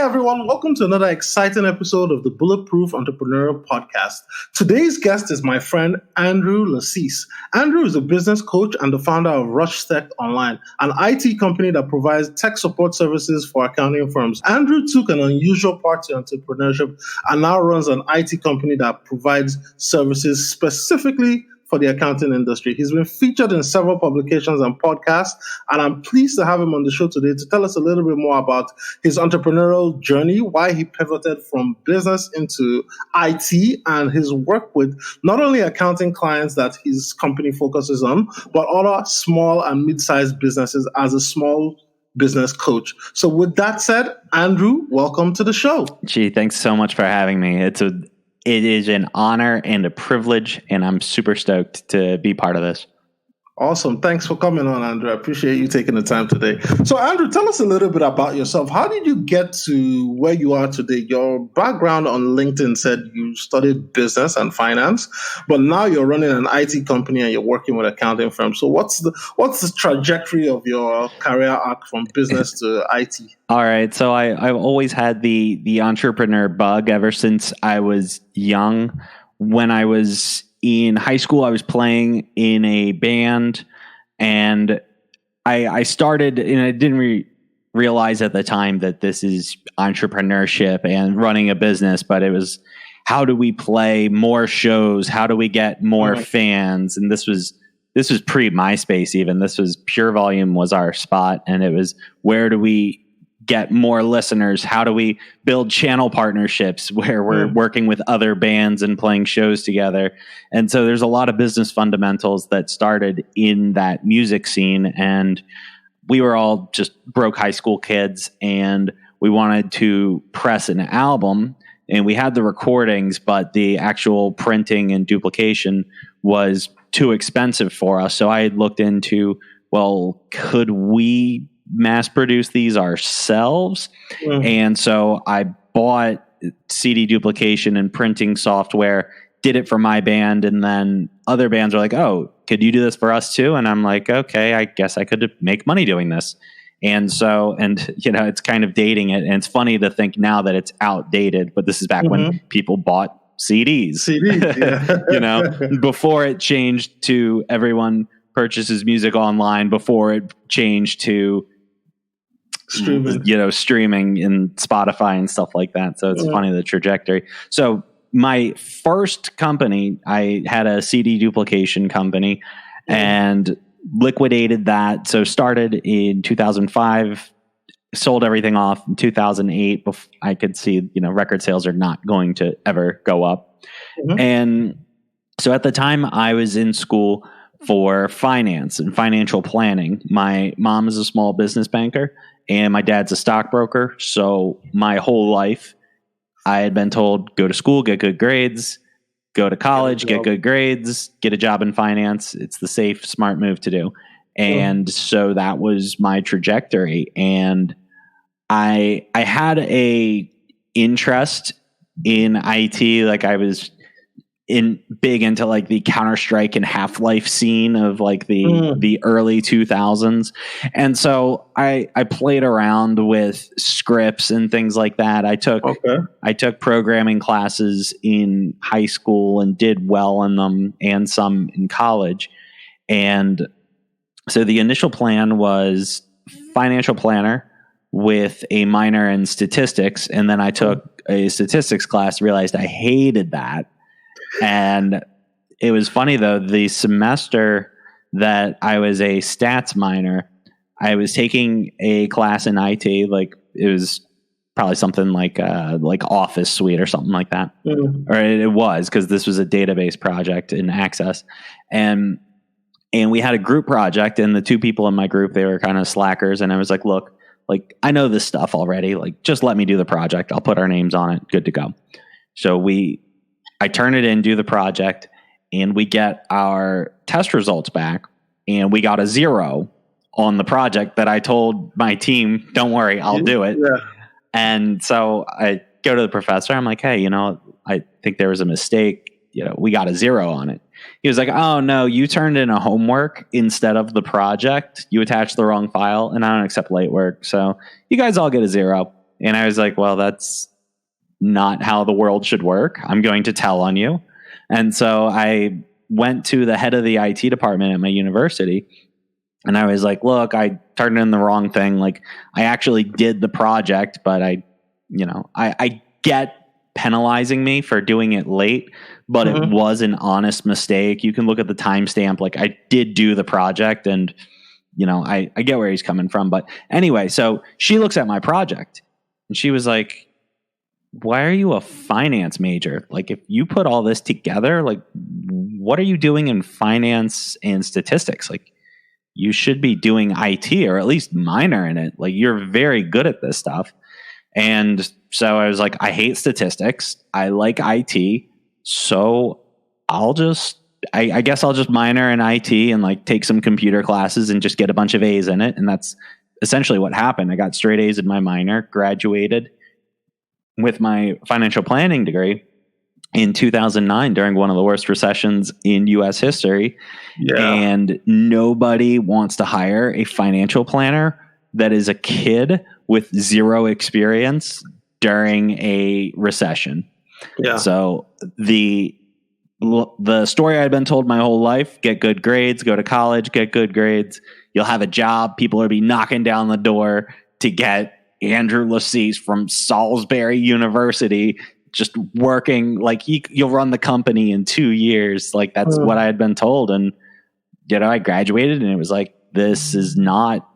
everyone. Welcome to another exciting episode of the Bulletproof Entrepreneur Podcast. Today's guest is my friend Andrew Lassise. Andrew is a business coach and the founder of RushTech Online, an IT company that provides tech support services for accounting firms. Andrew took an unusual path to entrepreneurship and now runs an IT company that provides services specifically for the accounting industry. He's been featured in several publications and podcasts, and I'm pleased to have him on the show today to tell us a little bit more about his entrepreneurial journey, why he pivoted from business into IT, and his work with not only accounting clients that his company focuses on, but other small and mid-sized businesses as a small business coach. So with that said, Andrew, welcome to the show. Gee, thanks so much for having me. It is an honor and a privilege, and I'm super stoked to be part of this. Awesome. Thanks for coming on, Andrew. I appreciate you taking the time today. So, Andrew, tell us a little bit about yourself. How did you get to where you are today? Your background on LinkedIn said you studied business and finance, but now you're running an IT company and you're working with accounting firms. So what's the trajectory of your career arc from business to IT? All right. So I've always had the entrepreneur bug ever since I was young. When I was in high school, I was playing in a band, and I started, and I didn't realize at the time that this is entrepreneurship and running a business, but it was, how do we play more shows? How do we get more fans? And this was pre MySpace even. This was Pure Volume was our spot, and it was, where do we get more listeners? How do we build channel partnerships where we're working with other bands and playing shows together? And so there's a lot of business fundamentals that started in that music scene. And we were all just broke high school kids, and we wanted to press an album, and we had the recordings, but the actual printing and duplication was too expensive for us. So I had looked into, well, could we mass produce these ourselves? And so I bought CD duplication and printing software, did it for my band, and then other bands are like, oh, could you do this for us too? And I'm like, okay, I guess I could make money doing this. And so, and you know, it's kind of dating it, and it's funny to think now that it's outdated, but this is back when people bought CDs, yeah. You know, before it changed to everyone purchases music online, before it changed to streaming in Spotify and stuff like that. So it's funny, the trajectory. So my first company, I had a CD duplication company and liquidated that. So started in 2005, sold everything off in 2008. I could see, record sales are not going to ever go up. And so at the time I was in school for finance and financial planning. My mom is a small business banker, and my dad's a stockbroker. So my whole life, I had been told, go to school, get good grades, go to college, get good grades, get a job in finance. It's the safe, smart move to do. And so that was my trajectory. And I had a interest in IT. Like I was big into like the Counter-Strike and Half-Life scene of like the early 2000s. And so I played around with scripts and things like that. I took programming classes in high school and did well in them, and some in college. And so the initial plan was financial planner with a minor in statistics. And then I took a statistics class, realized I hated that. And it was funny though, the semester that I was a stats minor, I was taking a class in IT, like it was probably something like Office Suite or something like that. Or it was, because this was a database project in Access. And we had a group project, and the two people in my group, they were kind of slackers. And I was like, look, like I know this stuff already, like just let me do the project. I'll put our names on it. Good to go. So I turn it in, do the project, and we get our test results back, and we got a 0 on the project that I told my team, don't worry, I'll do it. Yeah. And so I go to the professor. I'm like, hey, I think there was a mistake. We got a 0 on it. He was like, oh no, you turned in a homework instead of the project. You attached the wrong file, and I don't accept late work. So you guys all get a 0. And I was like, well, that's not how the world should work. I'm going to tell on you. And so I went to the head of the IT department at my university. And I was like, look, I turned in the wrong thing. Like, I actually did the project, but I get penalizing me for doing it late, but it was an honest mistake. You can look at the timestamp. Like, I did do the project, and, I get where he's coming from. But anyway, so she looks at my project and she was like, why are you a finance major? Like, if you put all this together, like, what are you doing in finance and statistics? Like, you should be doing IT, or at least minor in it. Like, you're very good at this stuff. And so I was like, I hate statistics. I like IT. So I guess I'll just minor in IT and like take some computer classes and just get a bunch of A's in it. And that's essentially what happened. I got straight A's in my minor, graduated with my financial planning degree in 2009 during one of the worst recessions in U.S. history. Yeah. And nobody wants to hire a financial planner that is a kid with zero experience during a recession. Yeah. So the story I'd been told my whole life: get good grades, go to college, get good grades, you'll have a job. People will be knocking down the door to get Andrew Lassise from Salisbury University just working. Like, you'll run the company in 2 years. Like, that's what I had been told. And, I graduated and it was like, this is not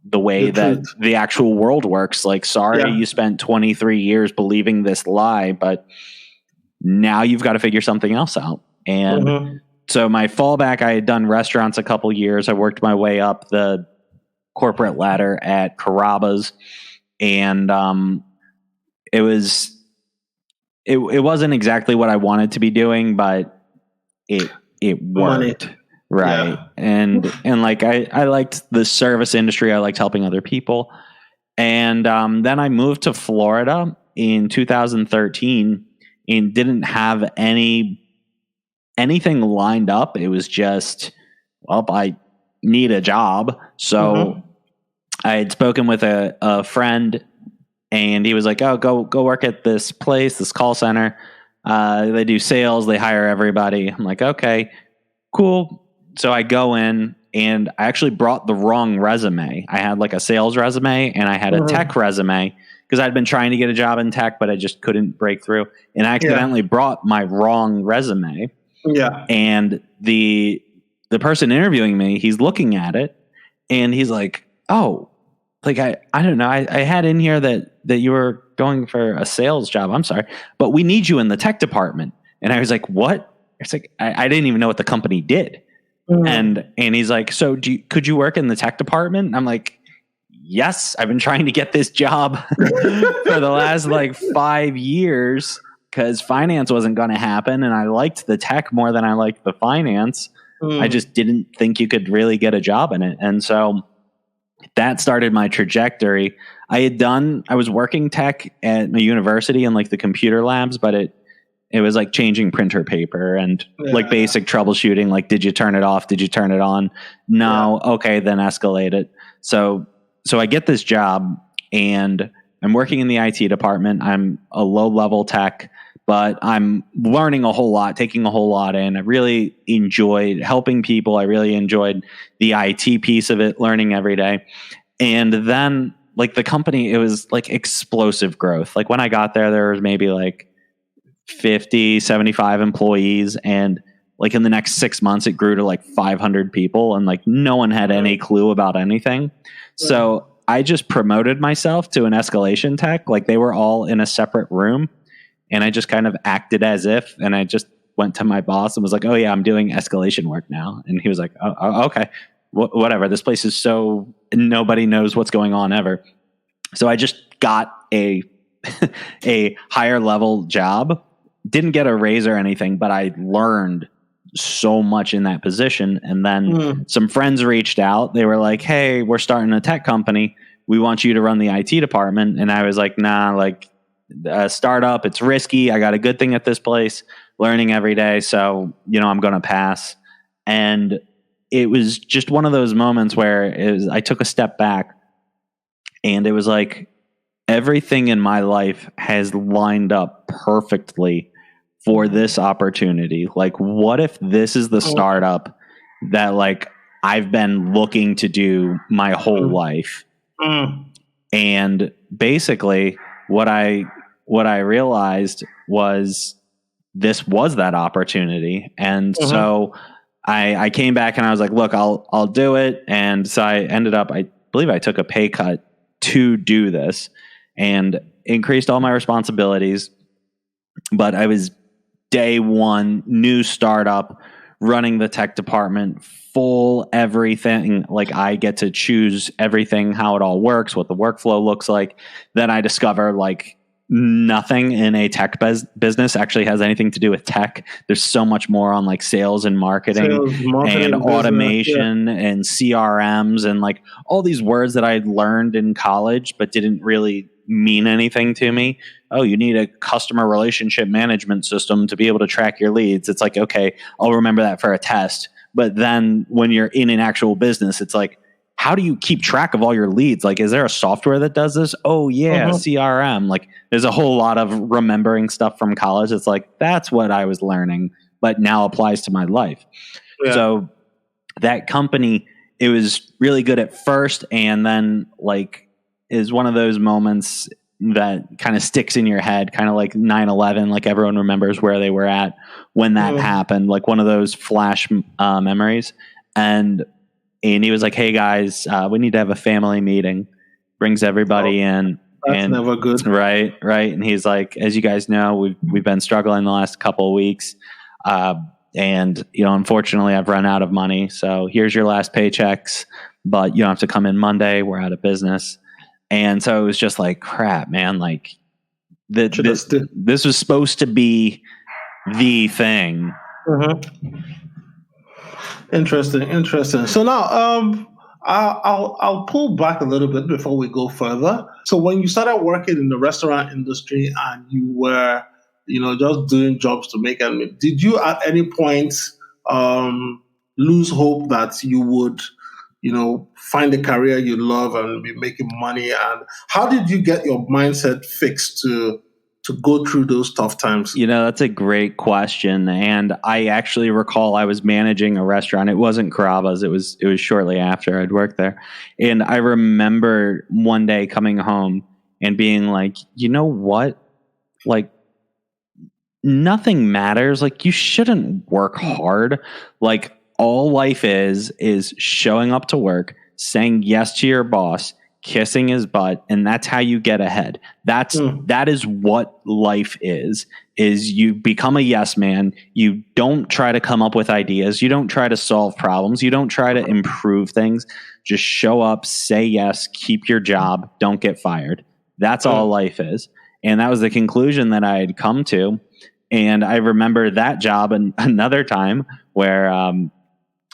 the way that the actual world works. Like, sorry, you spent 23 years believing this lie, but now you've got to figure something else out. And so my fallback, I had done restaurants a couple years. I worked my way up the corporate ladder at Carrabba's, and it wasn't exactly what I wanted to be doing, but it worked. Money. Right. Yeah. And like, I liked the service industry. I liked helping other people. And then I moved to Florida in 2013 and didn't have anything lined up. It was just, well, I need a job. So I had spoken with a friend, and he was like, oh, go work at this place, this call center. They do sales. They hire everybody. I'm like, okay, cool. So I go in, and I actually brought the wrong resume. I had like a sales resume, and I had a tech resume, because I'd been trying to get a job in tech, but I just couldn't break through. And I accidentally brought my wrong resume. Yeah. And the person interviewing me, he's looking at it, and he's like, oh, like, I don't know. I had in here that you were going for a sales job. I'm sorry, but we need you in the tech department. And I was like, what? It's like, I didn't even know what the company did. And he's like, so could you work in the tech department? And I'm like, yes, I've been trying to get this job for the last like 5 years, because finance wasn't going to happen. And I liked the tech more than I liked the finance. I just didn't think you could really get a job in it. And so that started my trajectory. I was working tech at my university in like the computer labs, but it was like changing printer paper and like basic troubleshooting. Like, did you turn it off? Did you turn it on? No. Yeah. Okay. Then escalate it. So I get this job, and I'm working in the IT department. I'm a low level tech, but I'm learning a whole lot, taking a whole lot in. I really enjoyed helping people. I really enjoyed the IT piece of it, learning every day. And then like the company, it was like explosive growth. Like, when I got there was maybe like 50, 75 employees. And like in the next 6 months, it grew to like 500 people. And like no one had any clue about anything. So I just promoted myself to an escalation tech. Like, they were all in a separate room, and I just kind of acted as if, and I just went to my boss and was like, oh yeah, I'm doing escalation work now. And he was like, oh okay, whatever. This place is so, nobody knows what's going on ever. So I just got a higher level job, didn't get a raise or anything, but I learned so much in that position. And then some friends reached out. They were like, hey, we're starting a tech company. We want you to run the IT department. And I was like, nah, like, startup, it's risky. I got a good thing at this place, learning every day. So, I'm going to pass. And it was just one of those moments where I took a step back, and it was like, everything in my life has lined up perfectly for this opportunity. Like, what if this is the startup that like I've been looking to do my whole life? And basically what I realized was this was that opportunity. And so I came back and I was like, look, I'll do it. And so I ended up, I believe I took a pay cut to do this and increased all my responsibilities. But I was day one, new startup, running the tech department, full everything. Like I get to choose everything, how it all works, what the workflow looks like. Then I discover like nothing in a tech business actually has anything to do with tech. There's so much more on like sales and marketing and automation and CRMs and like all these words that I learned in college but didn't really mean anything to me. Oh, you need a customer relationship management system to be able to track your leads. It's like, okay, I'll remember that for a test. But then when you're in an actual business, it's like, how do you keep track of all your leads? Like, is there a software that does this? Oh yeah, CRM. Like there's a whole lot of remembering stuff from college. It's like, that's what I was learning, but now applies to my life. Yeah. So that company, it was really good at first. And then like is one of those moments that kind of sticks in your head, kind of like 9/11, like everyone remembers where they were at when that happened, like one of those flash memories. And he was like, hey guys, we need to have a family meeting. Brings everybody in. That's never good. Right. And he's like, as you guys know, we've been struggling the last couple of weeks. And, you know, unfortunately I've run out of money. So here's your last paychecks, but you don't have to come in Monday. We're out of business. And so it was just like, crap, man, like this was supposed to be the thing. Interesting. So now, I'll pull back a little bit before we go further. So when you started working in the restaurant industry and you were, you know, just doing jobs to make ends meet, did you at any point lose hope that you would, you know, find a career you love and be making money? And how did you get your mindset fixed to go through those tough times? You know, that's a great question. And I actually recall I was managing a restaurant. It wasn't Carrabba's. It was shortly after I'd worked there. And I remember one day coming home and being like, you know what? Like, nothing matters. Like, you shouldn't work hard. Like, all life is showing up to work, saying yes to your boss, kissing his butt, and that's how you get ahead. That is what life is you become a yes man. You don't try to come up with ideas. You don't try to solve problems. You don't try to improve things. Just show up, say yes, keep your job, don't get fired. That's all life is. And that was the conclusion that I had come to. And I remember that job and another time where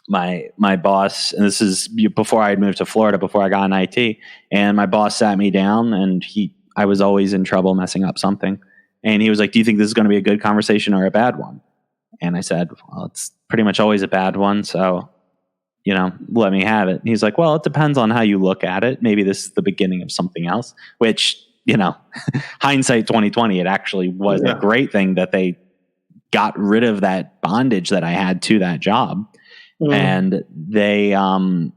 my boss, and this is before I had moved to Florida, before I got in IT, and my boss sat me down and I was always in trouble messing up something. And he was like, do you think this is going to be a good conversation or a bad one? And I said, well, it's pretty much always a bad one. So, you know, let me have it. And he's like, well, it depends on how you look at it. Maybe this is the beginning of something else, which, you know, hindsight 2020, it actually was a great thing that they got rid of that bondage that I had to that job. And they let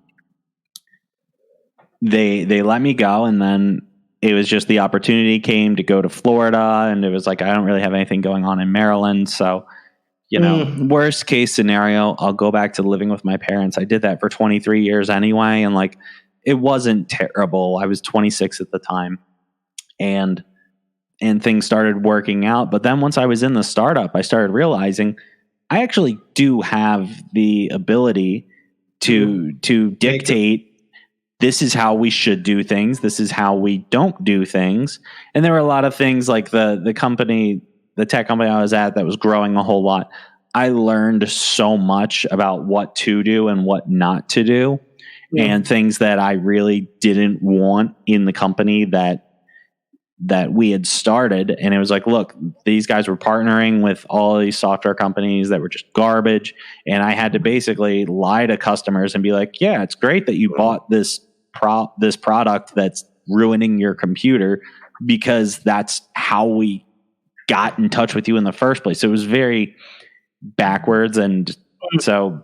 me go, and then it was just the opportunity came to go to Florida, and it was like, I don't really have anything going on in Maryland. So, you know, worst case scenario, I'll go back to living with my parents. I did that for 23 years anyway. And like, it wasn't terrible. I was 26 at the time, and things started working out. But then once I was in the startup, I started realizing I actually do have the ability to dictate, this is how we should do things. This is how we don't do things. And there were a lot of things like the company, the tech company I was at that was growing a whole lot. I learned so much about what to do and what not to do, and things that I really didn't want in the company that we had started. And it was like, look, these guys were partnering with all these software companies that were just garbage. And I had to basically lie to customers and be like, yeah, it's great that you bought this product that's ruining your computer. because that's how we got in touch with you in the first place. It was very backwards. And so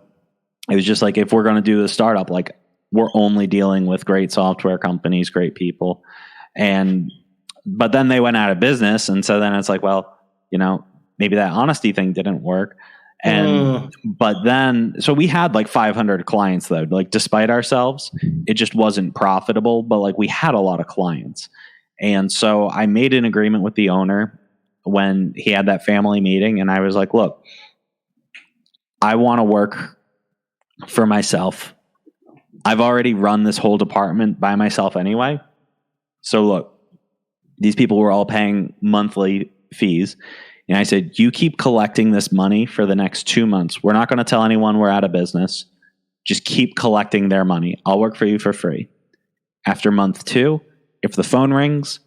it was just like, if we're going to do the startup, like, we're only dealing with great software companies, great people. But then they went out of business. And so then it's like, well, maybe that honesty thing didn't work. But then, so we had like 500 clients though, like despite ourselves, it just wasn't profitable, but like we had a lot of clients. And so I made an agreement with the owner when he had that family meeting. And I was like, look, I want to work for myself. I've already run this whole department by myself anyway. So look, these people were all paying monthly fees. And I said, you keep collecting this money for the next 2 months. We're not going to tell anyone we're out of business. Just keep collecting their money. I'll work for you for free. After month 2, if the phone rings,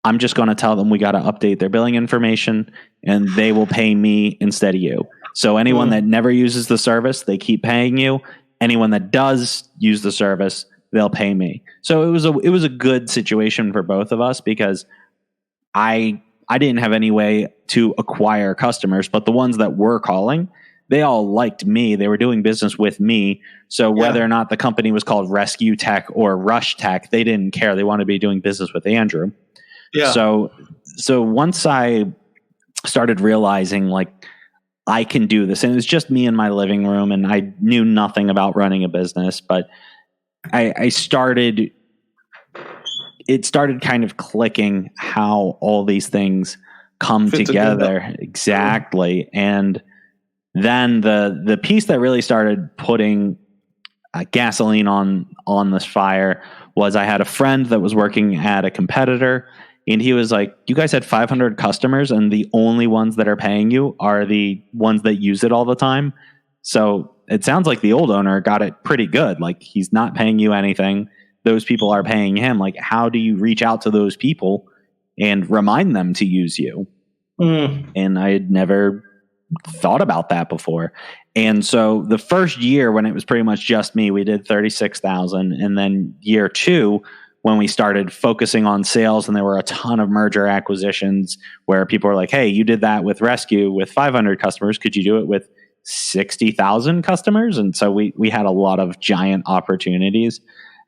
I'm just going to tell them we got to update their billing information and they will pay me instead of you. So anyone that never uses the service, they keep paying you. Anyone that does use the service, they'll pay me. So it was a good situation for both of us, because I didn't have any way to acquire customers, but the ones that were calling, they all liked me. They were doing business with me. So whether or not the company was called Rescue Tech or Rush Tech, they didn't care. They wanted to be doing business with Andrew. Yeah. So once I started realizing like I can do this, and it was just me in my living room, and I knew nothing about running a business, but it started kind of clicking how all these things come together. Exactly. And then the piece that really started putting gasoline on this fire was I had a friend that was working at a competitor, and he was like, you guys had 500 customers and the only ones that are paying you are the ones that use it all the time. So it sounds like the old owner got it pretty good. Like, he's not paying you anything. Those people are paying him. Like, how do you reach out to those people and remind them to use you? And I had never thought about that before. And so the first year, when it was pretty much just me, we did 36,000. And then year 2, when we started focusing on sales, and there were a ton of merger acquisitions where people were like, hey, you did that with Rescue with 500 customers. Could you do it with 60,000 customers? And so we had a lot of giant opportunities.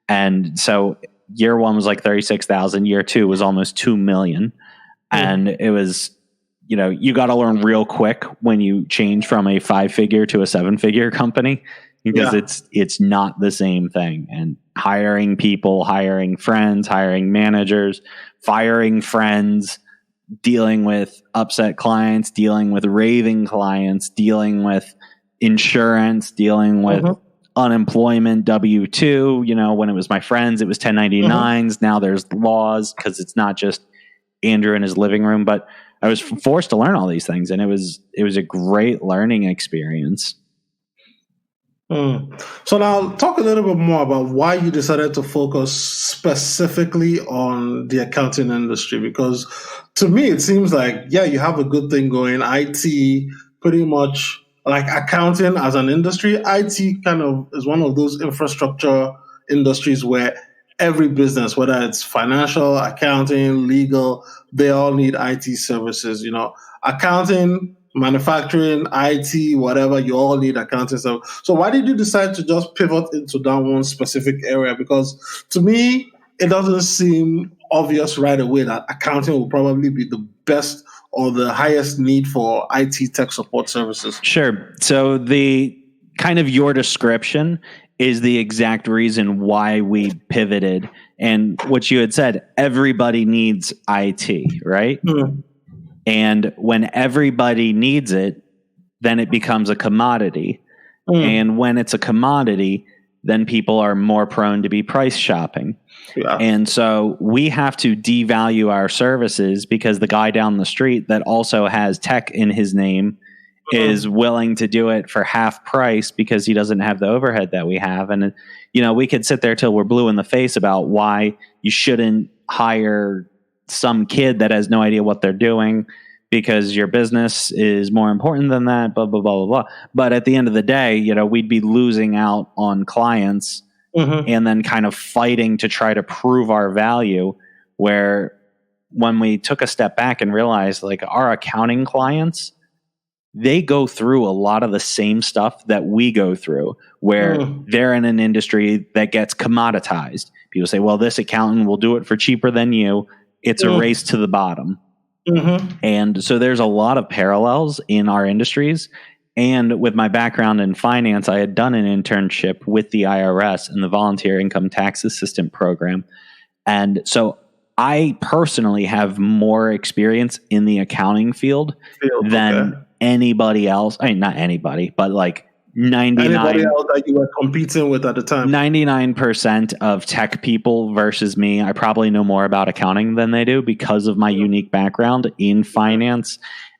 And so year 1 was like 36,000. Year 2 was almost 2 million. And it was, you got to learn real quick when you change from a 5-figure to a 7-figure company, because it's not the same thing. And hiring people, hiring friends, hiring managers, firing friends, dealing with upset clients, dealing with raving clients, dealing with insurance, dealing with unemployment, W-2. When it was my friends, it was 1099s. Now there's laws, because it's not just Andrew in his living room. But I was forced to learn all these things, and it was a great learning experience. So now talk a little bit more about why you decided to focus specifically on the accounting industry, because to me it seems like, you have a good thing going. IT, pretty much like accounting as an industry, IT kind of is one of those infrastructure industries where every business, whether it's financial, accounting, legal, they all need IT services. Accounting, manufacturing, IT, whatever, you all need accounting stuff. So why did you decide to just pivot into that one specific area? Because to me, it doesn't seem obvious right away that accounting will probably be the best or the highest need for IT tech support services. Sure. So the kind of your description is the exact reason why we pivoted. And what you had said, everybody needs IT, right? And when everybody needs it, then it becomes a commodity. And when it's a commodity, then people are more prone to be price shopping. And so we have to devalue our services, because the guy down the street that also has tech in his name is willing to do it for half price because he doesn't have the overhead that we have. And, we could sit there till we're blue in the face about why you shouldn't hire some kid that has no idea what they're doing, because your business is more important than that, blah, blah, blah, blah, blah. But at the end of the day, we'd be losing out on clients and then kind of fighting to try to prove our value, where when we took a step back and realized like our accounting clients, they go through a lot of the same stuff that we go through, where they're in an industry that gets commoditized. People say, well, this accountant will do it for cheaper than you. It's a race to the bottom. And so there's a lot of parallels in our industries. And with my background in finance, I had done an internship with the IRS in the Volunteer Income Tax Assistant Program. And so I personally have more experience in the accounting field than anybody else. I mean, not anybody, but like 99. Anybody else that you were competing with at the time? 99% of tech people versus me, I probably know more about accounting than they do because of my unique background in finance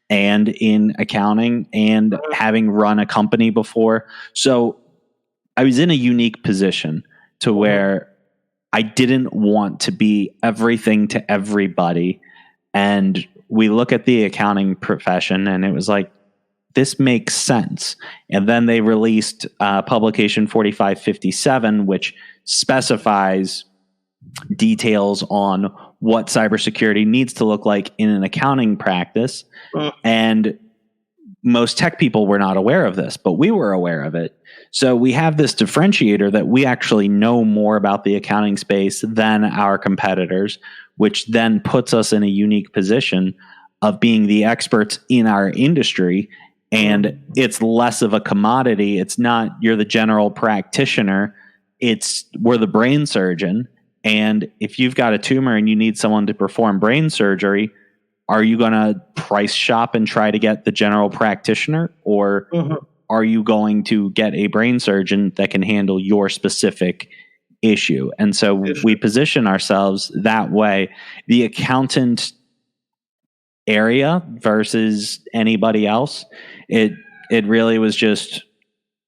and in accounting and having run a company before. So I was in a unique position to where I didn't want to be everything to everybody. And we look at the accounting profession and it was like, this makes sense. And then they released publication 4557, which specifies details on what cybersecurity needs to look like in an accounting practice. And most tech people were not aware of this, but we were aware of it. So we have this differentiator that we actually know more about the accounting space than our competitors, which then puts us in a unique position of being the experts in our industry. And it's less of a commodity. It's not you're the general practitioner. It's we're the brain surgeon. And if you've got a tumor and you need someone to perform brain surgery, are you going to price shop and try to get the general practitioner? Or are you going to get a brain surgeon that can handle your specific issue? And so we position ourselves that way. The accountant area versus anybody else, it really was just,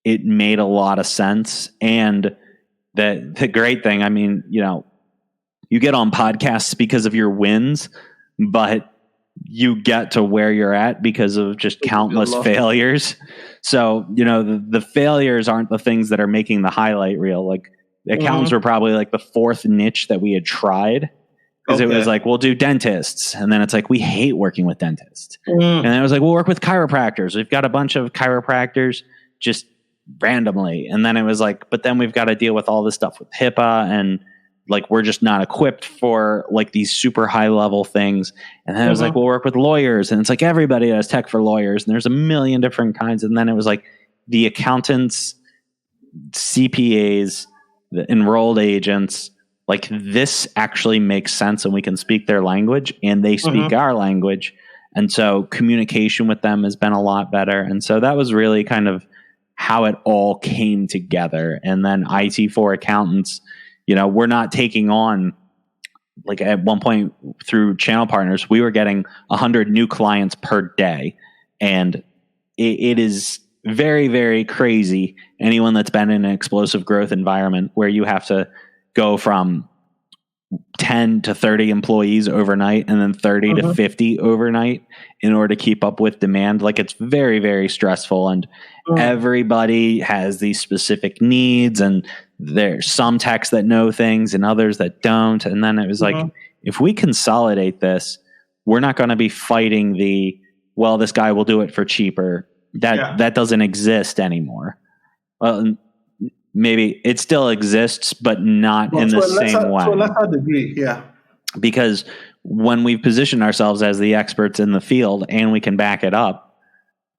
it made a lot of sense. And the great thing, I mean, you know, you get on podcasts because of your wins, but you get to where you're at because of just countless failures. So, you know, the failures aren't the things that are making the highlight reel. Like the accountants were probably like the fourth niche that we had tried. Because it was like, we'll do dentists. And then it's like, we hate working with dentists. And then it was like, we'll work with chiropractors. We've got a bunch of chiropractors just randomly. And then it was like, but then we've got to deal with all this stuff with HIPAA. And like, we're just not equipped for like these super high level things. And then it was like, we'll work with lawyers. And it's like, everybody has tech for lawyers. And there's a million different kinds. And then it was like the accountants, CPAs, the enrolled agents, like this actually makes sense and we can speak their language and they speak our language. And so communication with them has been a lot better. And so that was really kind of how it all came together. And then IT for accountants, you know, we're not taking on, like at one point through channel partners, we were getting 100 new clients per day. And it is very, very crazy. Anyone that's been in an explosive growth environment where you have to go from 10 to 30 employees overnight and then 30 to 50 overnight in order to keep up with demand. Like it's very, very stressful and everybody has these specific needs and there's some techs that know things and others that don't. And then it was like, if we consolidate this, we're not going to be fighting the, well, this guy will do it for cheaper. That doesn't exist anymore. Well, maybe it still exists, but not in the same way. To a lesser degree, yeah. Because when we position ourselves as the experts in the field and we can back it up,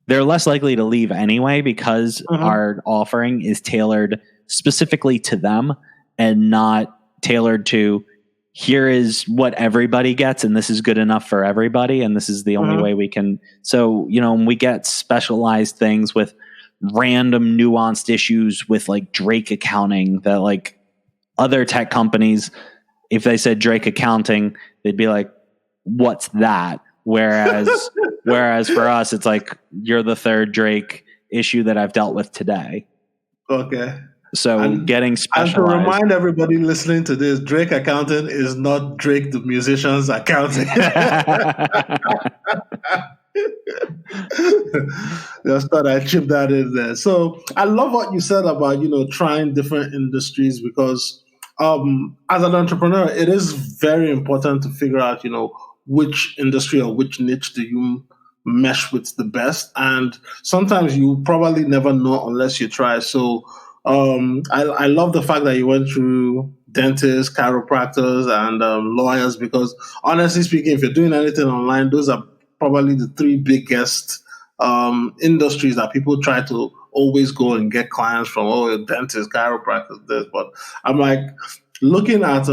they're less likely to leave anyway because our offering is tailored specifically to them and not tailored to here is what everybody gets and this is good enough for everybody and this is the only way we can. So, you know, we get specialized things with random nuanced issues with like Drake accounting that like other tech companies, if they said Drake accounting, they'd be like, what's that? Whereas for us, it's like, you're the third Drake issue that I've dealt with today. Okay. So getting specialized. And to remind everybody listening to this, Drake accounting is not Drake the musician's accounting. Just thought I'd chip that in there. So I love what you said about, you know, trying different industries because as an entrepreneur, it is very important to figure out, you know, which industry or which niche do you mesh with the best. And sometimes you probably never know unless you try. So I love the fact that you went through dentists, chiropractors, and lawyers, because honestly speaking, if you're doing anything online, those are probably the three biggest industries that people try to always go and get clients from. Oh, dentists, chiropractors, this. But I'm like looking at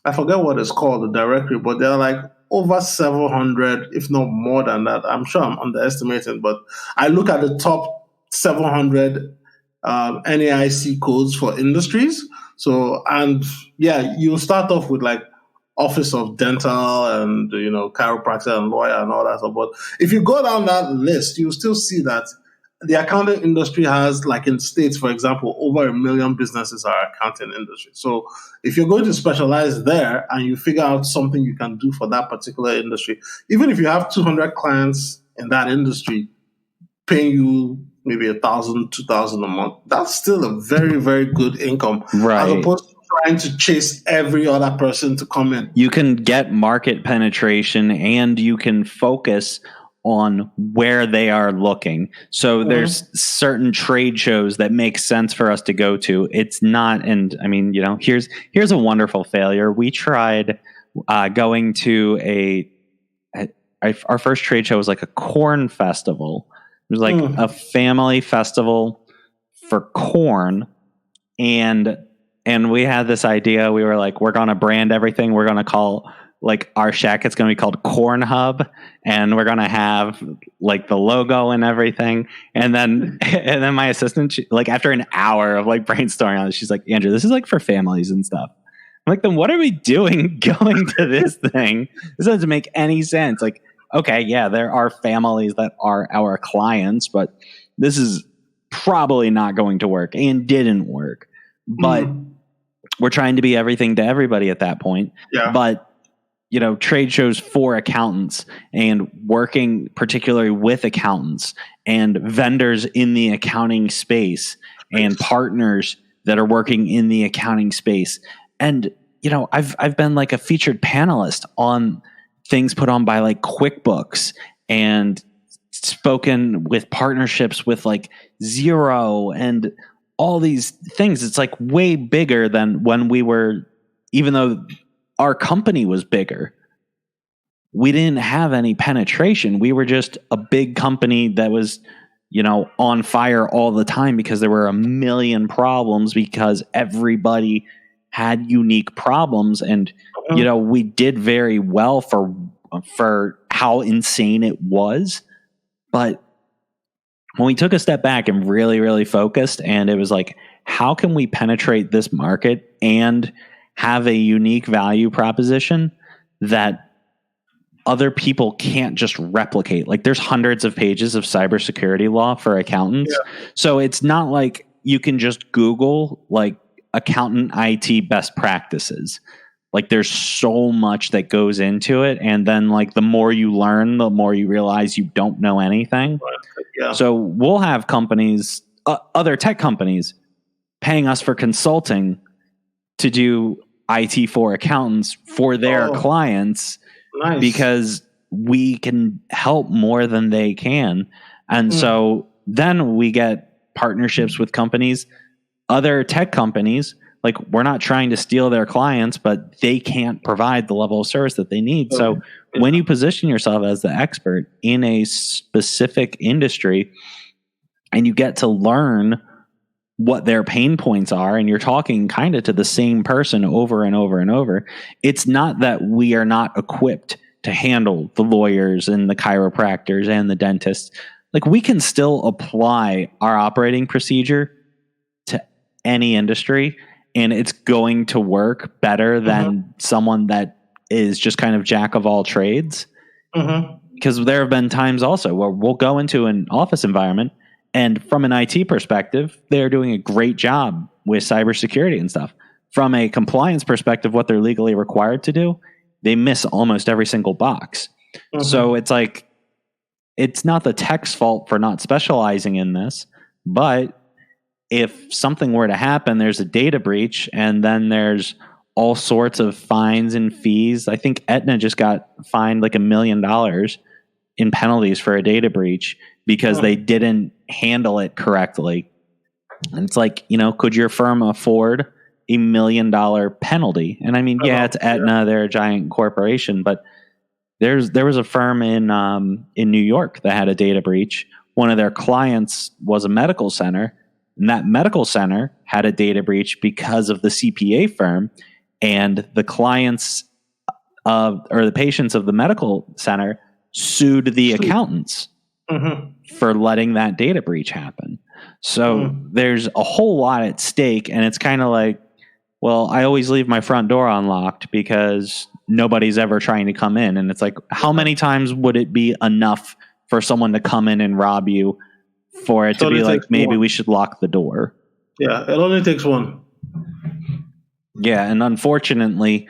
I forget what it's called, the directory, but there are like over 700, if not more than that. I'm sure I'm underestimating, but I look at the top 700 NAIC codes for industries. So, and yeah, you start off with like Office of Dental and, chiropractor and lawyer and all that stuff. But if you go down that list, you still see that the accounting industry has, like in states, for example, over 1 million businesses are accounting industry. So if you're going to specialize there and you figure out something you can do for that particular industry, even if you have 200 clients in that industry paying you maybe 1,000, 2,000 a month, that's still a very, very good income. Right. As opposed to trying to chase every other person to come in. You can get market penetration and you can focus on where they are looking. So there's certain trade shows that make sense for us to go to. It's not, and I mean, here's a wonderful failure. We tried going to our first trade show was like a corn festival. It was like a family festival for corn, and we had this idea. We were like, we're going to brand everything. We're going to call like our shack, it's going to be called Corn Hub, and we're going to have like the logo and everything. And then my assistant, like after an hour of like brainstorming on this, she's like, Andrew, this is like for families and stuff. I'm like, then what are we doing going to this thing? This doesn't make any sense. Like, okay, yeah, there are families that are our clients, but this is probably not going to work and didn't work. But we're trying to be everything to everybody at that point. Yeah. But trade shows for accountants and working particularly with accountants and vendors in the accounting space and partners that are working in the accounting space. And, I've been like a featured panelist on things put on by like QuickBooks and spoken with partnerships with like Xero and all these things. It's like way bigger than when we were, even though our company was bigger, we didn't have any penetration. We were just a big company that was, on fire all the time because there were 1 million problems because everybody had unique problems. And, we did very well for how insane it was. But when we took a step back and really, really focused, and it was like, how can we penetrate this market and have a unique value proposition that other people can't just replicate? Like there's hundreds of pages of cybersecurity law for accountants. Yeah. So it's not like you can just Google like accountant IT best practices. Like there's so much that goes into it. And then like the more you learn, the more you realize you don't know anything. Yeah. So we'll have companies, other tech companies paying us for consulting to do IT for accountants for their clients. Nice. Because we can help more than they can. And so then we get partnerships with companies, other tech companies. Like we're not trying to steal their clients, but they can't provide the level of service that they need. So when you position yourself as the expert in a specific industry and you get to learn what their pain points are, and you're talking kind of to the same person over and over and over, it's not that we are not equipped to handle the lawyers and the chiropractors and the dentists. Like we can still apply our operating procedure to any industry, and it's going to work better than someone that is just kind of jack of all trades. Because there have been times also where we'll go into an office environment, and from an IT perspective, they're doing a great job with cybersecurity and stuff. From a compliance perspective, what they're legally required to do, they miss almost every single box. So it's like, it's not the tech's fault for not specializing in this, but if something were to happen, there's a data breach, and then there's all sorts of fines and fees. I think Aetna just got fined like $1 million in penalties for a data breach because they didn't handle it correctly. And it's like, could your firm afford $1 million penalty? And I mean, yeah, it's Aetna, they're a giant corporation, but there was a firm in New York that had a data breach. One of their clients was a medical center, and that medical center had a data breach because of the CPA firm, and the clients or the patients of the medical center sued the accountants for letting that data breach happen. So there's a whole lot at stake, and it's kind of like, well, I always leave my front door unlocked because nobody's ever trying to come in. And it's like, how many times would it be enough for someone to come in and rob you for it to be like, maybe we should lock the door? Yeah, it only takes one. Yeah, and unfortunately,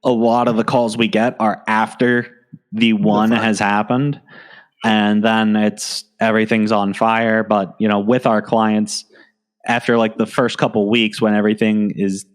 a lot of the calls we get are after the one has happened, and then everything's on fire. But, with our clients, after like the first couple weeks when everything is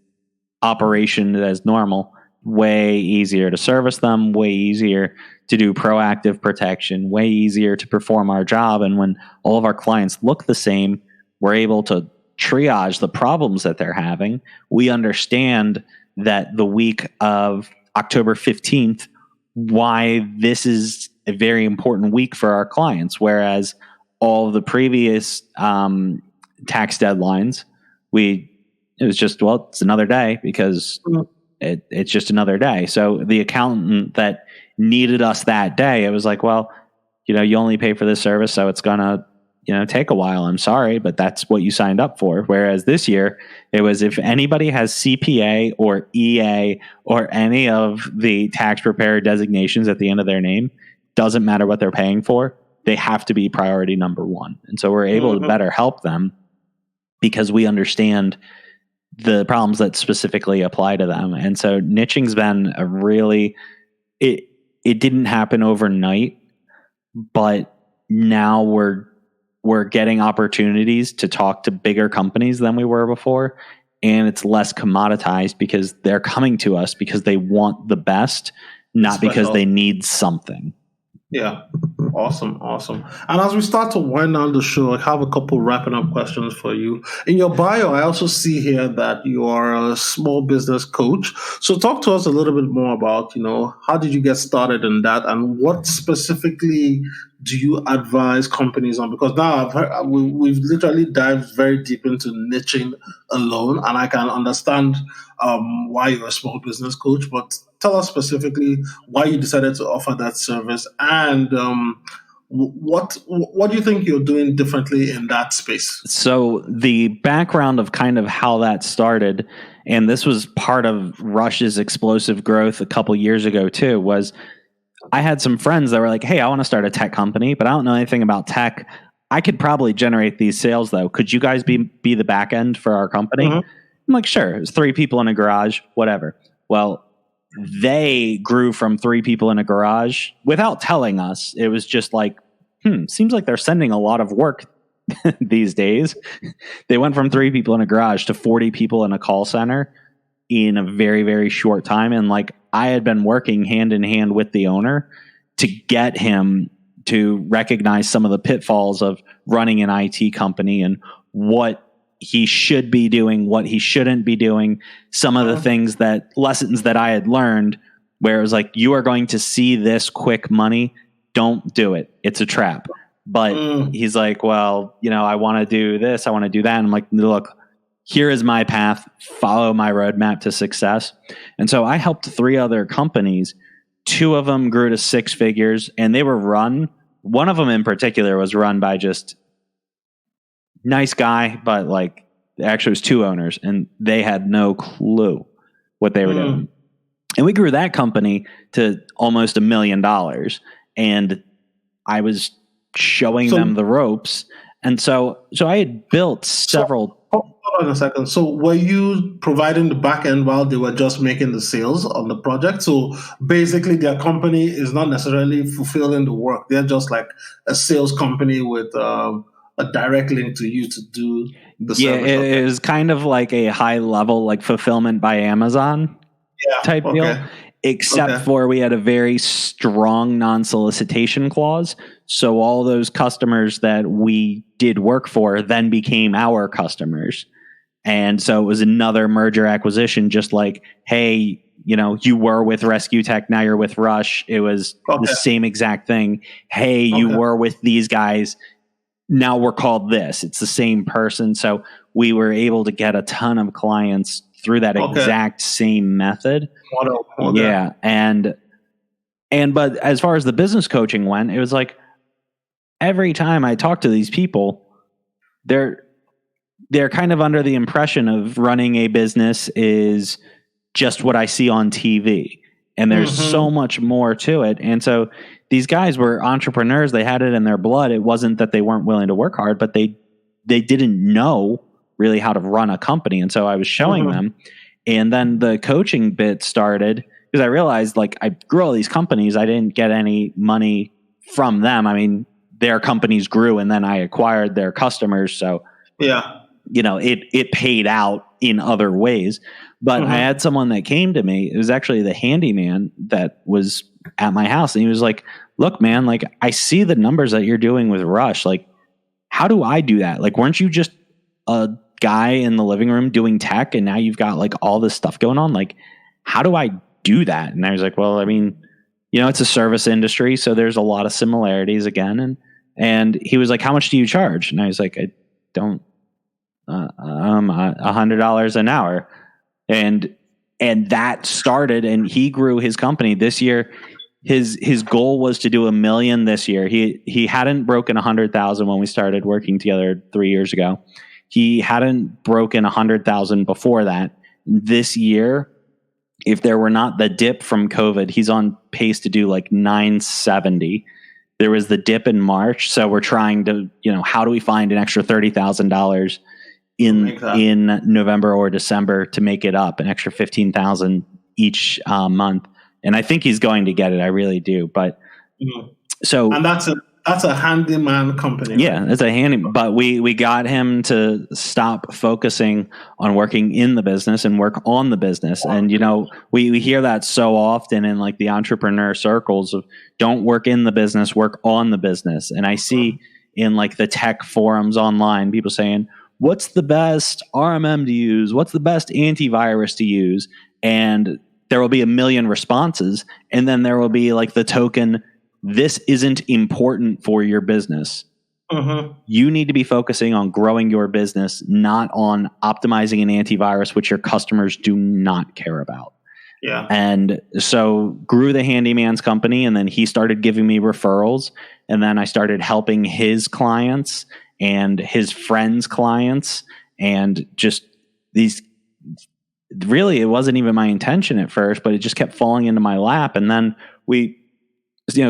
operation as normal, way easier to service them, way easier to do proactive protection, way easier to perform our job. And when all of our clients look the same, we're able to triage the problems that they're having. We understand that the week of October 15th, why this is a very important week for our clients, whereas all of the previous tax deadlines, it was just, well, it's another day because it's just another day. So the accountant that needed us that day, it was like, well, you only pay for this service, so it's gonna take a while. I'm sorry, but that's what you signed up for. Whereas this year, it was if anybody has CPA or EA or any of the tax preparer designations at the end of their name, doesn't matter what they're paying for, they have to be priority number one. And so we're able to better help them because we understand the problems that specifically apply to them. And so niching's been a really, it didn't happen overnight, but now we're getting opportunities to talk to bigger companies than we were before. And it's less commoditized because they're coming to us because they want the best, not because they need something. Yeah. Awesome. And as we start to wind down the show, I have a couple wrapping up questions for you. In your bio, I also see here that you are a small business coach. So talk to us a little bit more about, how did you get started in that, and what specifically do you advise companies on? Because now we've literally dived very deep into niching alone, and I can understand why you're a small business coach, but tell us specifically why you decided to offer that service, and what do you think you're doing differently in that space? So the background of kind of how that started, and this was part of Rush's explosive growth a couple years ago too, was I had some friends that were like, hey, I want to start a tech company, but I don't know anything about tech. I could probably generate these sales though. Could you guys be the back end for our company? I'm like, sure. It's 3 people in a garage, whatever. Well, they grew from 3 people in a garage without telling us. It was just like, seems like they're sending a lot of work these days. They went from 3 people in a garage to 40 people in a call center in a very, very short time. And like, I had been working hand in hand with the owner to get him to recognize some of the pitfalls of running an IT company and what he should be doing, what he shouldn't be doing, some of the lessons that I had learned, where it was like, you are going to see this quick money. Don't do it. It's a trap. But he's like, well, I want to do this. I want to do that. And I'm like, look, here is my path. Follow my roadmap to success. And so I helped 3 other companies. 2 of them grew to 6 figures, and they were run. One of them in particular was run by just nice guy, but like actually it was 2 owners, and they had no clue what they were doing. And we grew that company to almost $1 million. And I was showing them the ropes. And so I had built several. Hold on a second. So were you providing the back end while they were just making the sales on the project? So basically their company is not necessarily fulfilling the work. They're just like a sales company with a direct link to you to do the service. Yeah, it is kind of like a high level, like fulfillment by Amazon. type deal, except for we had a very strong non-solicitation clause. So all those customers that we did work for then became our customers. And so it was another merger acquisition, just like, hey, you were with Rescue Tech, now you're with Rush. It was the same exact thing. Hey, you were with these guys, now we're called this. It's the same person. So we were able to get a ton of clients through that exact same method. Yeah. But as far as the business coaching went, it was like every time I talk to these people, they're kind of under the impression of running a business is just what I see on TV. And there's so much more to it. And so these guys were entrepreneurs. They had it in their blood. It wasn't that they weren't willing to work hard, but they didn't know really how to run a company. And so I was showing them. And then the coaching bit started because I realized, like, I grew all these companies. I didn't get any money from them. I mean, their companies grew and then I acquired their customers. So, it paid out in other ways. But I had someone that came to me. It was actually the handyman that was at my house. And he was like, look, man, like, I see the numbers that you're doing with Rush. Like, how do I do that? Like, weren't you just a guy in the living room doing tech and now you've got like all this stuff going on? Like, how do I do that? And I was like, well, I mean, it's a service industry, so there's a lot of similarities again. And he was like, how much do you charge? And I was like, I don't, $100 an hour. And that started, and he grew his company this year. His goal was to do $1 million this year. He hadn't broken 100,000 when we started working together 3 years ago. He hadn't broken 100,000 before that. This year, if there were not the dip from COVID, he's on pace to do like 970. There was the dip in March, so we're trying to, how do we find an extra $30,000 in November or December to make it up, an extra 15,000 each month. And I think he's going to get it. I really do. But and that's a handyman company. Yeah, right? it's a handy. But we got him to stop focusing on working in the business and work on the business. And we hear that so often in like the entrepreneur circles of don't work in the business, work on the business. And I see in like the tech forums online people saying, what's the best RMM to use? What's the best antivirus to use? And there will be 1 million responses. And then there will be like the token, this isn't important for your business. You need to be focusing on growing your business, not on optimizing an antivirus, which your customers do not care about. Yeah. And so grew the handyman's company. And then he started giving me referrals. And then I started helping his clients and his friends' clients, and just these, really, it wasn't even my intention at first, but it just kept falling into my lap. And then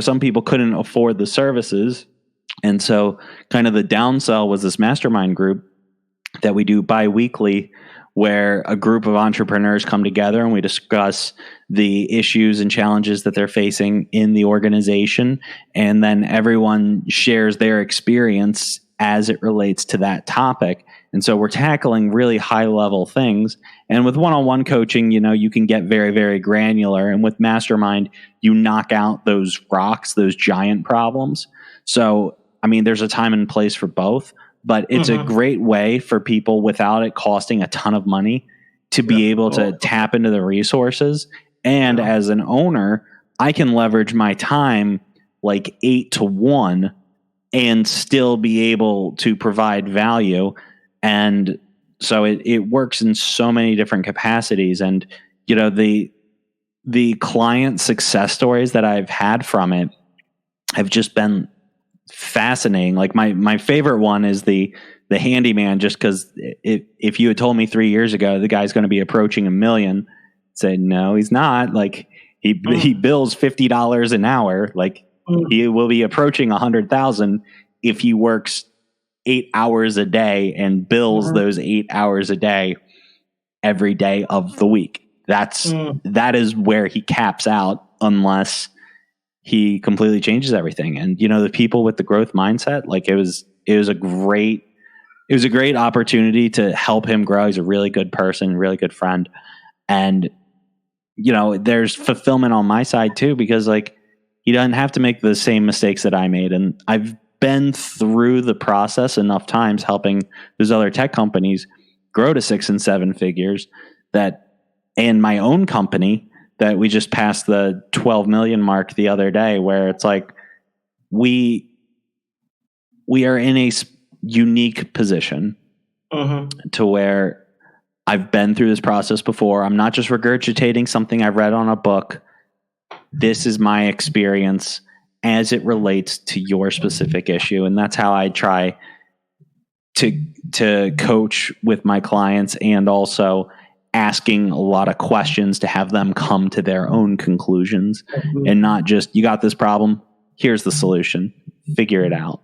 some people couldn't afford the services. And so kind of the downsell was this mastermind group that we do bi-weekly, where a group of entrepreneurs come together and we discuss the issues and challenges that they're facing in the organization. And then everyone shares their experience as it relates to that topic. And so we're tackling really high level things. And with one-on-one coaching, you can get very, very granular. And with mastermind, you knock out those rocks, those giant problems. So, I mean, there's a time and place for both, but it's a great way for people without it costing a ton of money to be able to tap into the resources. And as an owner, I can leverage my time like 8 to 1 and still be able to provide value. And so it works in so many different capacities. And, the client success stories that I've had from it have just been fascinating. Like my favorite one is the handyman, just because if you had told me 3 years ago, the guy's going to be approaching $1 million, I'd say, no, he's not. Like he bills $50 an hour. Like he will be approaching 100,000 if he works 8 hours a day and bills those 8 hours a day every day of the week. That is where he caps out, unless he completely changes everything. And the people with the growth mindset, like it was a great opportunity to help him grow. He's a really good person, really good friend. And there's fulfillment on my side too, because like he doesn't have to make the same mistakes that I made. And I've been through the process enough times helping those other tech companies grow to 6 and 7 figures and my own company that we just passed the 12 million mark the other day, where it's like we are in a unique position to where I've been through this process before. I'm not just regurgitating something I've read on a book. This is my experience as it relates to your specific issue. And that's how I try to coach with my clients, and also asking a lot of questions to have them come to their own conclusions and not just, you got this problem, here's the solution, figure it out,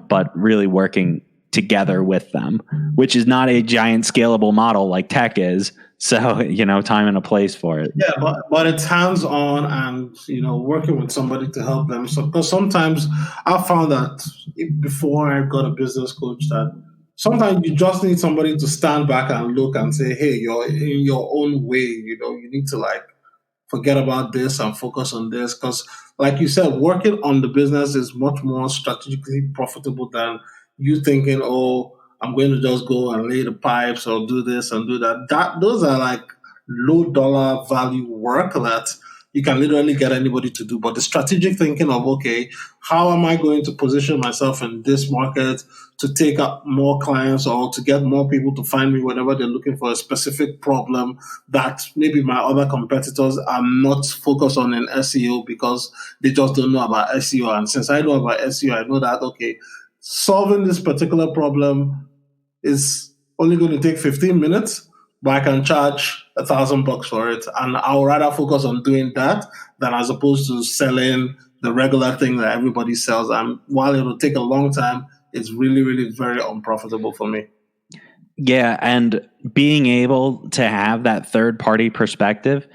but really working together with them, which is not a giant scalable model like tech is. So, time and a place for it. Yeah, but it's hands-on and, working with somebody to help them. So, because sometimes I found that before I got a business coach, that sometimes you just need somebody to stand back and look and say, hey, you're in your own way, you need to like forget about this and focus on this. Because like you said, working on the business is much more strategically profitable than you thinking, oh, I'm going to just go and lay the pipes or do this and do that. Those are like low dollar value work that you can literally get anybody to do. But the strategic thinking of, okay, how am I going to position myself in this market to take up more clients or to get more people to find me whenever they're looking for a specific problem that maybe my other competitors are not focused on in SEO because they just don't know about SEO. And since I know about SEO, I know that, okay, solving this particular problem is only going to take 15 minutes, but I can charge $1,000 for it. And I would rather focus on doing that than as opposed to selling the regular thing that everybody sells. And while it will take a long time, it's really, really very unprofitable for me. Yeah. And being able to have that third party perspective,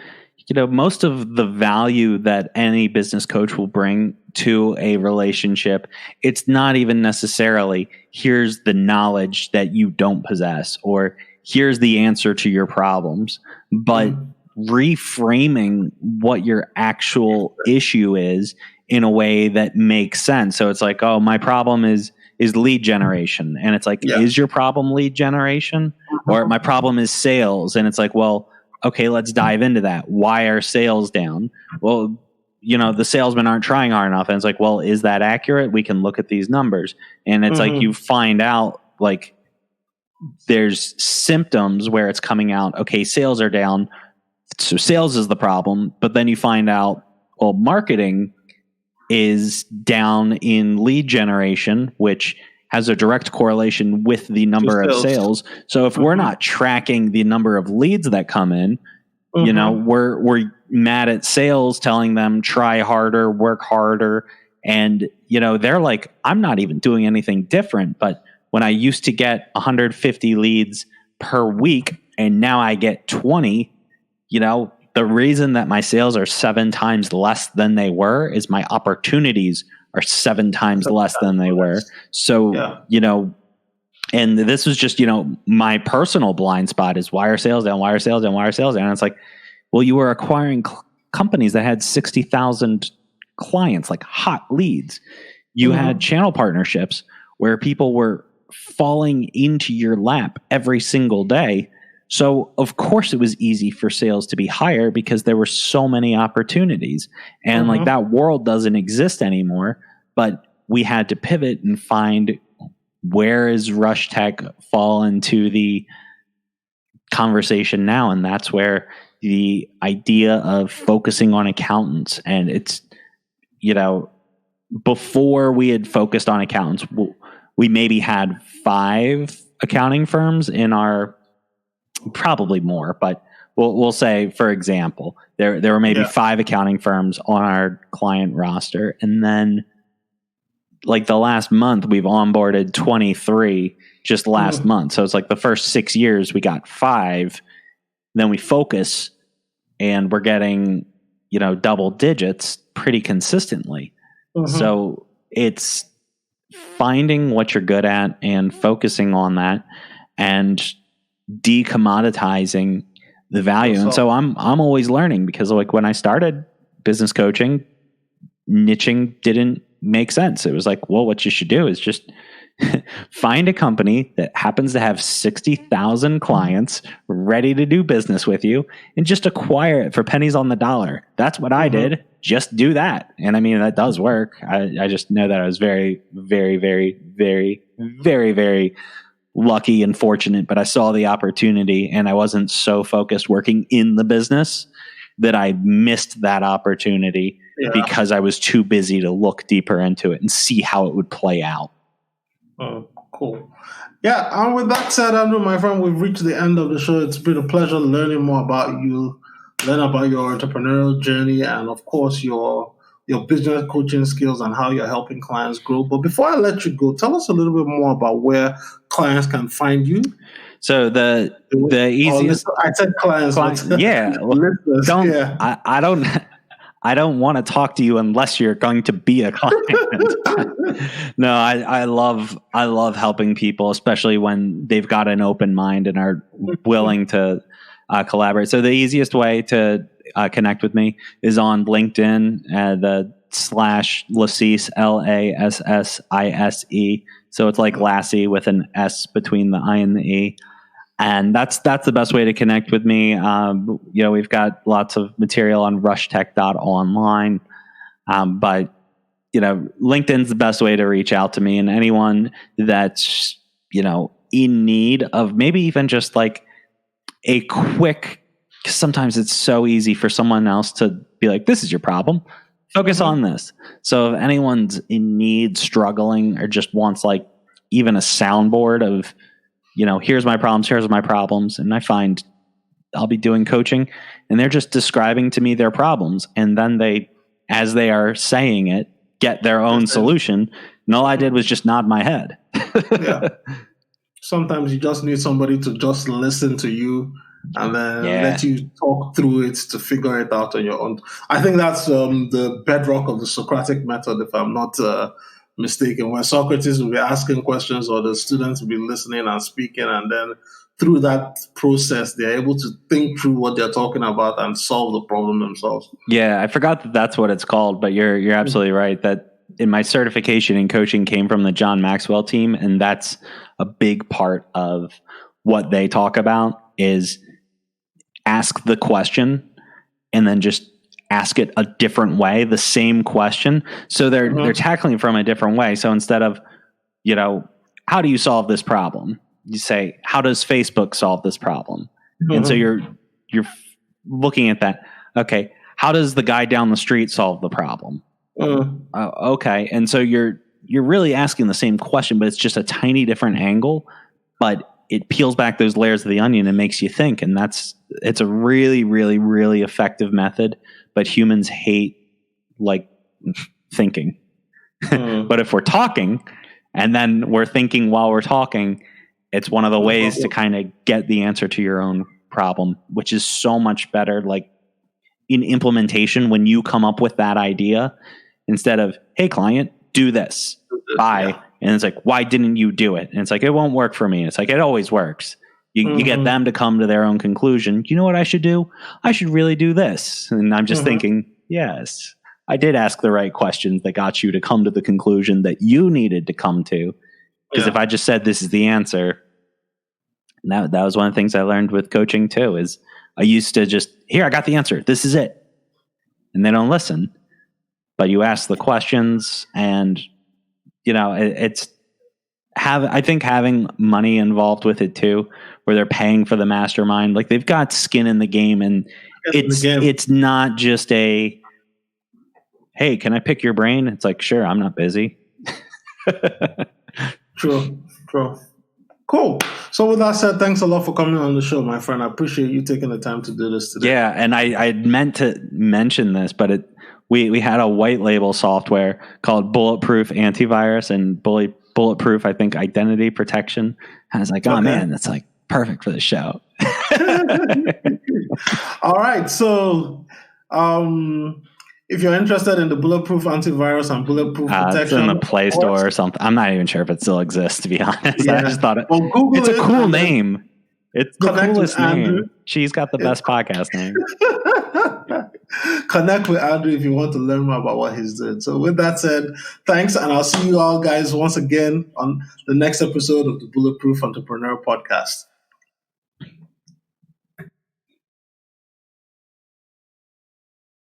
most of the value that any business coach will bring to a relationship, it's not even necessarily here's the knowledge that you don't possess or here's the answer to your problems, but reframing what your actual issue is in a way that makes sense. So it's like, oh, my problem is lead generation. And it's like, is your problem lead generation? Or my problem is sales. And it's like, well, okay, let's dive into that. Why are sales down? Well, the salesmen aren't trying hard enough. And it's like, well, is that accurate? We can look at these numbers. And it's like, you find out like there's symptoms where it's coming out. Okay, sales are down. So sales is the problem. But then you find out, well, marketing is down in lead generation, which has a direct correlation with the number of sales. So if we're not tracking the number of leads that come in, we're mad at sales, telling them try harder, work harder. And, they're like, I'm not even doing anything different. But when I used to get 150 leads per week and now I get 20, the reason that my sales are 7 times less than they were is my opportunities are 7 times less than they were. So, and this was just, my personal blind spot is why are sales down, why are sales down, why are sales down? And it's like, well, you were acquiring companies that had 60,000 clients, like hot leads. You had channel partnerships where people were falling into your lap every single day. So of course it was easy for sales to be higher because there were so many opportunities, and like that world doesn't exist anymore, but we had to pivot and find where is Rush Tech fall into the conversation now. And that's where the idea of focusing on accountants, and it's, before we had focused on accountants, we maybe had 5 accounting firms in our, probably more, but we'll say, for example, there were maybe 5 accounting firms on our client roster. And then like the last month, we've onboarded 23 just last month. So it's like the first 6 years we got 5, then we focus and we're getting, double digits pretty consistently. So it's finding what you're good at and focusing on that and decommoditizing the value. And so I'm always learning, because like when I started business coaching, niching didn't make sense. It was like, well, what you should do is just find a company that happens to have 60,000 clients ready to do business with you and just acquire it for pennies on the dollar. That's what I did. Just do that. And I mean, that does work. I just know that I was very, very, very, very, very, very lucky and fortunate, but I saw the opportunity and I wasn't so focused working in the business that I missed that opportunity because I was too busy to look deeper into it and see how it would play out. Oh, cool. Yeah, and with that said, Andrew, my friend, we've reached the end of the show. It's been a pleasure learning more about you, learn about your entrepreneurial journey, and of course your business coaching skills and how you're helping clients grow. But before I let you go, tell us a little bit more about where clients can find you. So the easiest, I said clients. Yeah. I don't want to talk to you unless you're going to be a client. No, I love helping people, especially when they've got an open mind and are willing to collaborate. So the easiest way to connect with me is on LinkedIn, the /Lassise, Lassise. So it's like Lassie with an S between the I and the E. And that's the best way to connect with me. We've got lots of material on rushtech.online. But LinkedIn's the best way to reach out to me, and anyone that's, in need of maybe even just like a quick, sometimes it's so easy for someone else to be like, this is your problem, focus on this. So if anyone's in need, struggling, or just wants like even a soundboard of, here's my problems. And I find I'll be doing coaching and they're just describing to me their problems. And then they, as they are saying it, get their own solution. And all I did was just nod my head. Yeah. Sometimes you just need somebody to just listen to you and then let you talk through it to figure it out on your own. I think that's the bedrock of the Socratic method, if I'm not mistaken, where Socrates will be asking questions or the students will be listening and speaking, and then through that process, they're able to think through what they're talking about and solve the problem themselves. Yeah, I forgot that that's what it's called, but you're absolutely right. That in my certification in coaching came from the John Maxwell team, and that's a big part of what they talk about is ask the question and then just ask it a different way, the same question. So they're tackling it from a different way. So instead of, how do you solve this problem? You say, how does Facebook solve this problem? And so you're looking at that. Okay, how does the guy down the street solve the problem? Okay, and so you're really asking the same question, but it's just a tiny different angle. But it peels back those layers of the onion and makes you think, and it's a really, really, really effective method. But humans hate like thinking. But if we're talking and then we're thinking while we're talking, it's one of the ways to kind of get the answer to your own problem, which is so much better. Like in implementation, when you come up with that idea, instead of, hey client, do this, bye. Yeah. And it's like, why didn't you do it? And it's like, it won't work for me. It's like, it always works. You get them to come to their own conclusion. You know what I should do? I should really do this. And I'm just thinking, yes, I did ask the right questions that got you to come to the conclusion that you needed to come to. Because if I just said this is the answer, that was one of the things I learned with coaching too, is I used to just, here, I got the answer. This is it. And they don't listen. But you ask the questions and, I think having money involved with it too, where they're paying for the mastermind, like they've got skin in the game, and it's not just a, hey, can I pick your brain? It's like, sure, I'm not busy. True. Cool. So with that said, thanks a lot for coming on the show, my friend. I appreciate you taking the time to do this today. Yeah, and I meant to mention this, but we had a white label software called Bulletproof Antivirus and Bulletproof, I think, Identity Protection. And I was like, oh man, that's like perfect for the show. All right. So if you're interested in the Bulletproof Antivirus and Bulletproof Protection, it's in the Play Store or something. I'm not even sure if it still exists, to be honest. I just thought it's a cool name. It's the Connect coolest with Andrew. name. She's got the best podcast name. Connect with Andrew if you want to learn more about what he's doing. So with that said, thanks, and I'll see you all guys once again on the next episode of the Bulletproof Entrepreneur Podcast.